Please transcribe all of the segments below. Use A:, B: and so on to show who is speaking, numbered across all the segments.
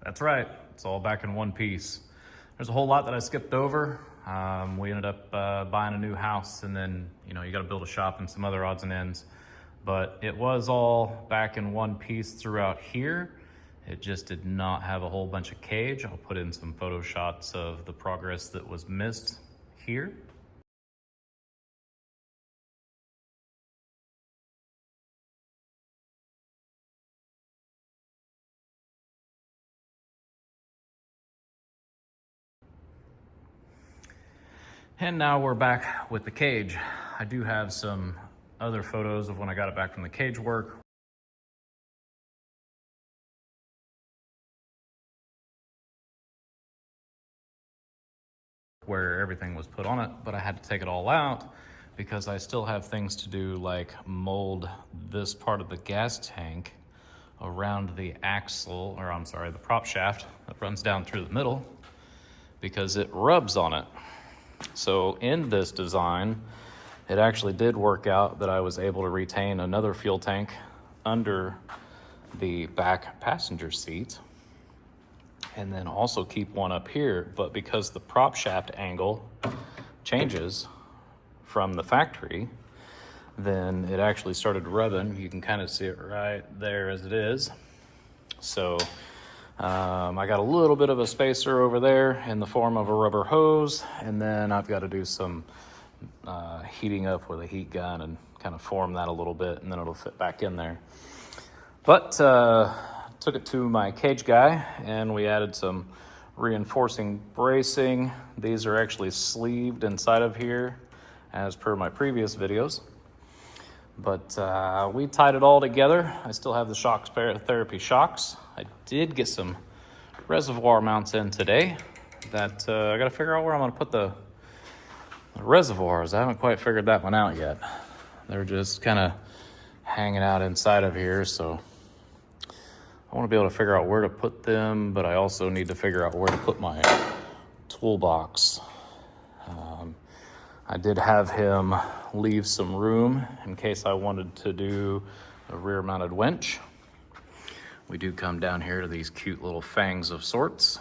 A: That's right, it's all back in one piece. There's a whole lot that I skipped over. We ended up buying a new house, and then, you got to build a shop and some other odds and ends. But it was all back in one piece throughout here. It just did not have a whole bunch of cage. I'll put in some photo shots of the progress that was missed here. And now we're back with the cage. I do have some other photos of when I got it back from the cage work. Where everything was put on it, but I had to take it all out because I still have things to do, like mold this part of the gas tank around the axle, or I'm sorry, the prop shaft that runs down through the middle, because it rubs on it. So in this design, it actually did work out that I was able to retain another fuel tank under the back passenger seat, and then also keep one up here. But because the prop shaft angle changes from the factory, then it actually started rubbing. You can kind of see it right there as it is. So I got a little bit of a spacer over there in the form of a rubber hose, and then I've got to do some heating up with a heat gun and kind of form that a little bit, and then it'll fit back in there. But took it to my cage guy, and we added some reinforcing bracing. These are actually sleeved inside of here, as per my previous videos. But we tied it all together. I still have the shocks, therapy shocks. I did get some reservoir mounts in today that I got to figure out where I'm going to put the reservoirs. I haven't quite figured that one out yet. They're just kind of hanging out inside of here, so I want to be able to figure out where to put them, but I also need to figure out where to put my toolbox. I did have him leave some room in case I wanted to do a rear-mounted winch. We do come down here to these cute little fangs of sorts.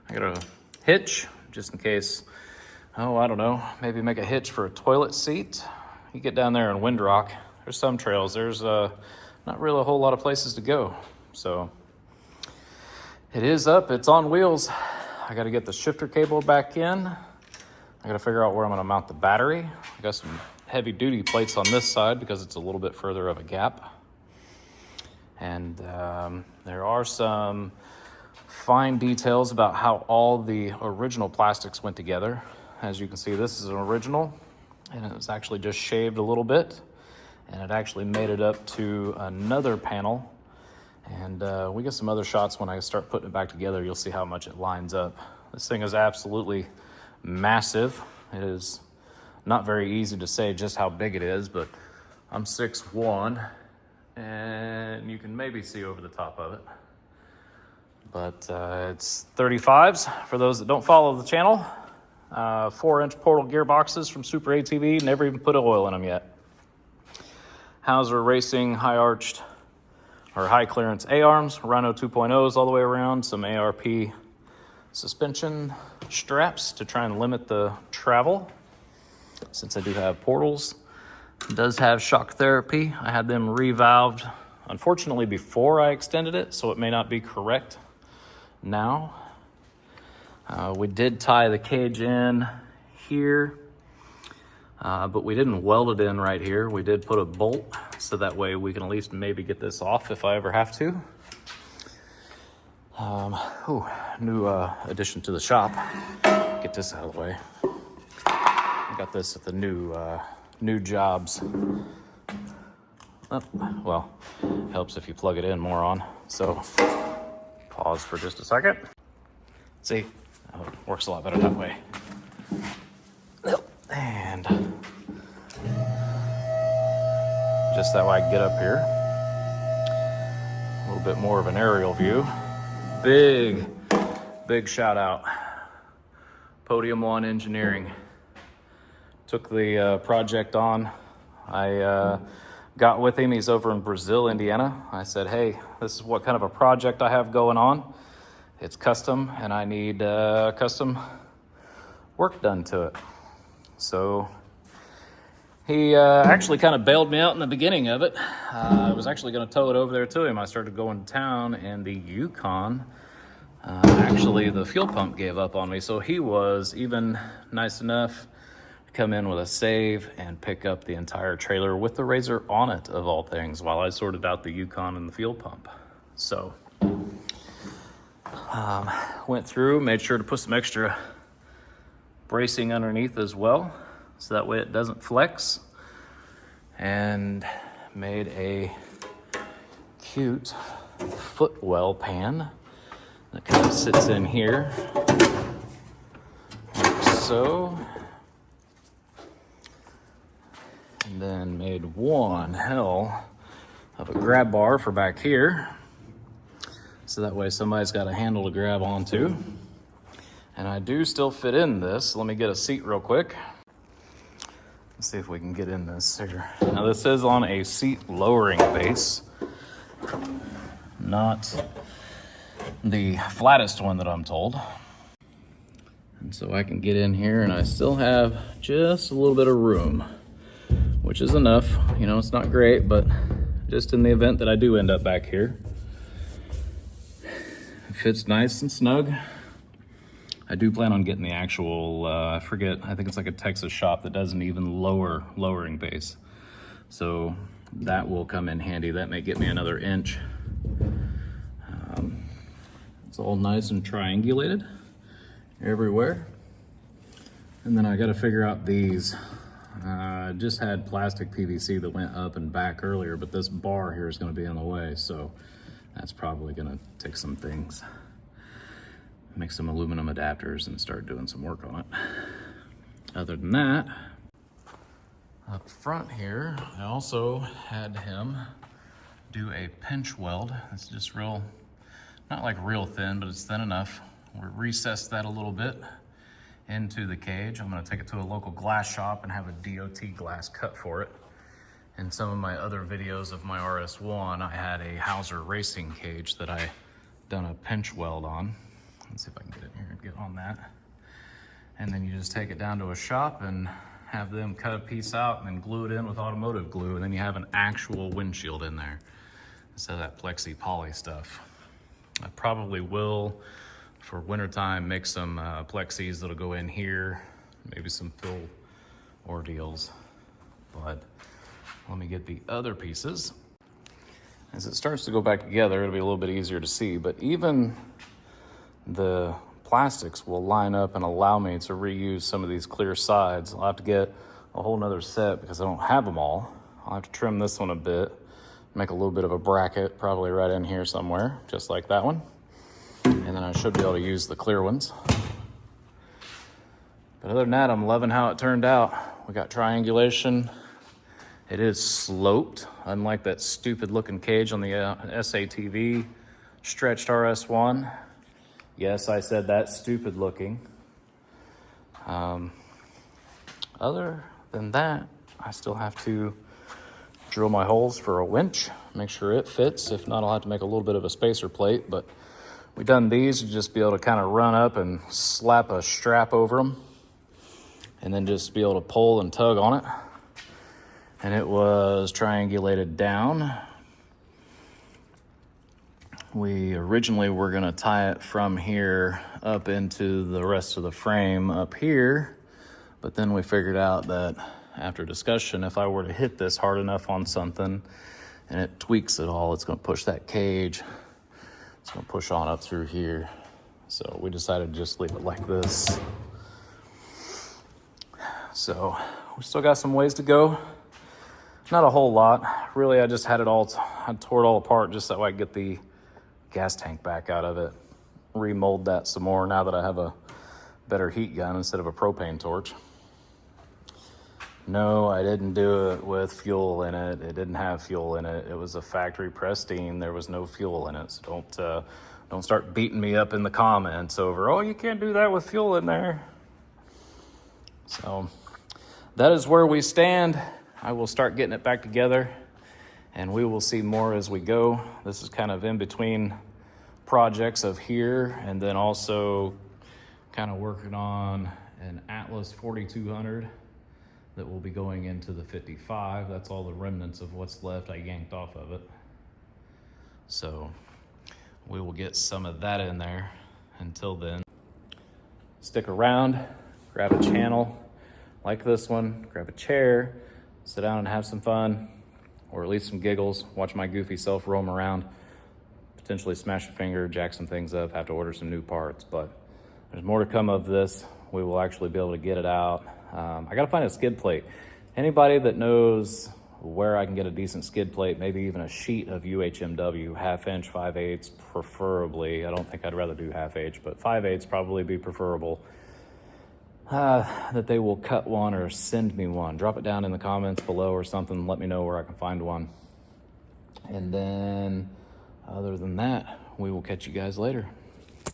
A: I got a hitch just in case, I don't know, maybe make a hitch for a toilet seat. You get down there in Windrock, there's some trails, there's not really a whole lot of places to go. So it is up, it's on wheels. I got to get the shifter cable back in. I got to figure out where I'm going to mount the battery. I got some heavy duty plates on this side because it's a little bit further of a gap. And there are some fine details about how all the original plastics went together. As you can see, this is an original, and it was actually just shaved a little bit, and it actually made it up to another panel. And we get some other shots when I start putting it back together. You'll see how much it lines up. This thing is absolutely massive. It is not very easy to say just how big it is, but I'm 6'1", and you can maybe see over the top of it. But it's 35s for those that don't follow the channel. 4-inch portal gearboxes from Super ATV, never even put oil in them yet. Hauser Racing high-arched or high-clearance A-arms, Rhino 2.0s all the way around, some ARP suspension straps to try and limit the travel, since I do have portals. It does have shock therapy. I had them revalved, unfortunately, before I extended it, so it may not be correct now. We did tie the cage in here, but we didn't weld it in right here. We did put a bolt, so that way we can at least maybe get this off if I ever have to. New addition to the shop. Get this out of the way. I got this at the new jobs. Oh, well, helps if you plug it in, moron. So, pause for just a second. See, oh, it works a lot better that way. And just that way I can get up here. A little bit more of an aerial view. Big shout out. Podium 1 Engineering took the project on. I got with him. He's over in Brazil, Indiana. I said, hey, this is what kind of a project I have going on. It's custom, and I need custom work done to it. So he actually kind of bailed me out in the beginning of it. I was actually going to tow it over there to him. I started going to town, and the Yukon, actually the fuel pump gave up on me. So he was even nice enough to come in with a save and pick up the entire trailer with the Razor on it, of all things, while I sorted out the Yukon and the fuel pump. So went through, made sure to put some extra bracing underneath as well, so that way it doesn't flex, and made a cute footwell pan that kind of sits in here like so, and then made one hell of a grab bar for back here, so that way somebody's got a handle to grab onto. And I do still fit in this. Let me get a seat real quick. Let's see if we can get in this here. Now this is on a seat lowering base, not the flattest one that I'm told. And so I can get in here, and I still have just a little bit of room, which is enough. You know, it's not great, but just in the event that I do end up back here, it fits nice and snug. I do plan on getting the actual, I forget, I think it's like a Texas shop that does an even lowering base. So that will come in handy. That may get me another inch. It's all nice and triangulated everywhere. And then I got to figure out these. I just had plastic PVC that went up and back earlier, but this bar here is going to be in the way. So that's probably going to take some things. Make some aluminum adapters and start doing some work on it. Other than that, up front here, I also had him do a pinch weld. It's just real, not like real thin, but it's thin enough. We'll recess that a little bit into the cage. I'm gonna take it to a local glass shop and have a DOT glass cut for it. In some of my other videos of my RS1, I had a Hauser racing cage that I done a pinch weld on. Let's see if I can get in here and get on that. And then you just take it down to a shop and have them cut a piece out and then glue it in with automotive glue, and then you have an actual windshield in there instead of that plexi poly stuff. I probably will, for wintertime, make some plexis that'll go in here, maybe some fill ordeals. But let me get the other pieces. As it starts to go back together, it'll be a little bit easier to see, but even the plastics will line up and allow me to reuse some of these clear sides. I'll have to get a whole nother set because I don't have them all. I'll have to trim this one a bit, make a little bit of a bracket, probably right in here somewhere, just like that one. And then I should be able to use the clear ones. But other than that, I'm loving how it turned out. We got triangulation. It is sloped, unlike that stupid looking cage on the SATV stretched RS1. Yes, I said that, stupid looking. Other than that, I still have to drill my holes for a winch, make sure it fits. If not, I'll have to make a little bit of a spacer plate, but we've done these to just be able to kind of run up and slap a strap over them and then just be able to pull and tug on it. And it was triangulated down. We originally were gonna tie it from here up into the rest of the frame up here, but then we figured out that after discussion, if I were to hit this hard enough on something and it tweaks it all, it's gonna push that cage. It's gonna push on up through here. So we decided to just leave it like this. So we still got some ways to go. Not a whole lot. Really, I just had it all, I tore it all apart just so I could get the gas tank back out of it. Remold that some more now that I have a better heat gun instead of a propane torch. No, I didn't do it with fuel in it. It didn't have fuel in it. It was a factory Pristine. There was no fuel in it. So don't start beating me up in the comments over, oh, you can't do that with fuel in there. So that is where we stand. I will start getting it back together, and we will see more as we go. This is kind of in between projects of here, and then also kind of working on an Atlas 4200 that will be going into the 55. That's all the remnants of what's left. I yanked off of it. So we will get some of that in there. Until then, stick around, grab a channel like this one, grab a chair, sit down and have some fun, or at least some giggles, watch my goofy self roam around, potentially smash a finger, jack some things up, have to order some new parts, but there's more to come of this. We will actually be able to get it out. I gotta find a skid plate. Anybody that knows where I can get a decent skid plate, maybe even a sheet of UHMW, 1/2 inch, 5/8 preferably. I don't think I'd rather do 1/2 inch, but 5/8 probably be preferable. That they will cut one or send me one. Drop it down in the comments below or something. Let me know where I can find one. And then other than that, we will catch you guys later.